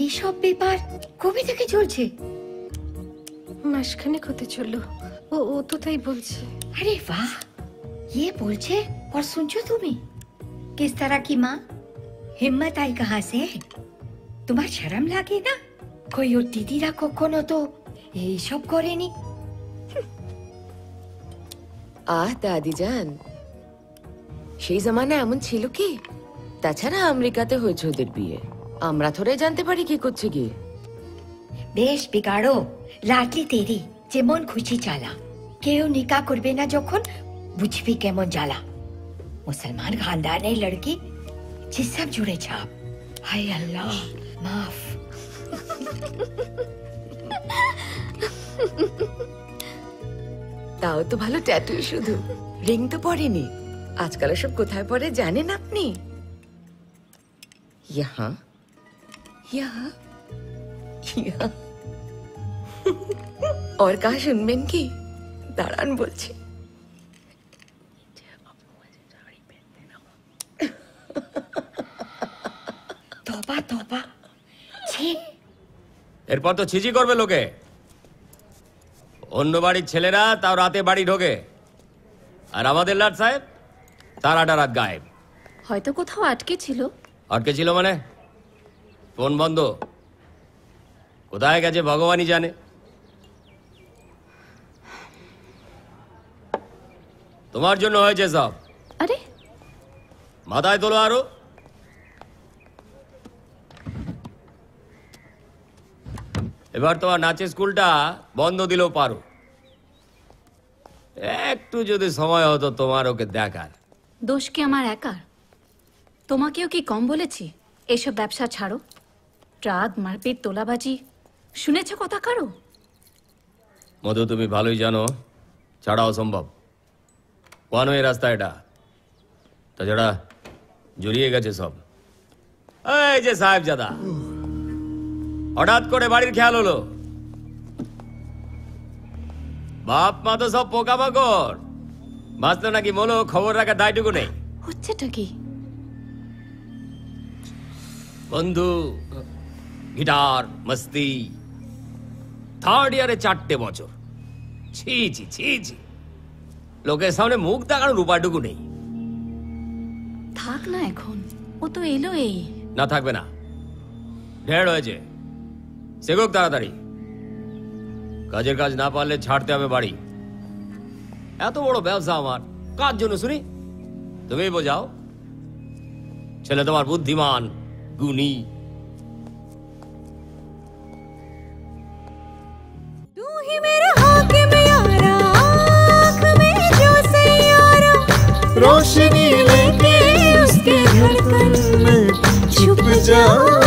এইসব ব্যাপার কবে থেকে চলছে? মাসখানেক হতে চললো। ও তো তাই বলছে। अरे वाह, ये बोलছে और सुनছো তুমি? किस तरह की माँ? हिम्मत आई कहाँ से? তোমার শরম লাগে না? কই ওর দিদিরা কখনো তো এইসব করেনি। দাদি জান, সেই জামানা এমন ছিল কি? তাছাড়া আমেরিকাতে হয়েছে ওদের বিয়ে, আমরা থোড়ে জানতে পারি কি করছে কি। বেশ বিগাড়ো, লাডলি তেরি, যেমন খুশি চালা। কেউ নিকা করবে না যখন, বুঝবি কেমন জ্বালা। মুসলমান খানদানের লড়কি, জিসম জুড়ে ছাপ। হায় আল্লাহ, মাফ। তাও তো ভালো ট্যাটু, শুধু রিং তো পরেনি। আজকাল সব কোথায় পরে জানেন আপনি? यहाँ, यहाँ, यहाँ। और कहा শুনবেন কি? দাঁড়ান বলছি। তবা তবা, ছি। এরপর তো ছিচি করবে লোকে। অন্য বাড়ির ছেলেরা তাও রাতে বাড়ি ঢোকে, আর আমাদের লাট সাহেব সারাটা রাত গায়েব। হয়তো কোথাও আটকে ছিল। আটকে ছিল মানে? ফোন বন্ধ, কোথায় গেছে ভগবানই জানে। তোমার জন্য হয়েছে সব। আরে মাথায় তোলো আরো। এবার তোমার নাচের স্কুলটা বন্ধ দিলেও পারো। একটু যদি সময় হতো তোমার ওকে দেখার। দোষ কি আমার একার? তোমাকেও কি কম বলেছি এসব ব্যবসা ছাড়ো? ট্রাক, মারপিট, তোলাবাজি শুনেছ কথা কারো? মধু, তুমি ভালোই জানো ছাড়া অসম্ভব। ওয়ান ওয়ে রাস্তা এটা, তাছাড়া জড়িয়ে গেছে সব। এই যে সাহেবজাদা, হঠাৎ করে বাড়ির খেয়াল হলো। বাপ মা তো সব পোকামাকড়, বাঁচলো নাকি মলো খবর রাখার দায়টুকু নেই। হচ্ছেটা কি? বন্ধু, গিটার, মস্তি, থার্ড ইয়ারে 4টে বছর। ছি ছি ছি ছি, লোকের সামনে মুখ দেখানোর উপায়টুকু নেই। থাক না এখন, ও তো এলো। এই না থাকবে না, ঢের হয়েছে। শেখুক তাড়াতাড়ি। কাজের কাজ না পারলে ছাড়তে হবে বাড়ি। এত বড় ব্যবসা আমার, কার জন্য শুনি? তুমি বোঝাও। ছেলে তোমার বুদ্ধিমান, গুণী। रोशनी लेके उसके धड़कन में छुप जाओ।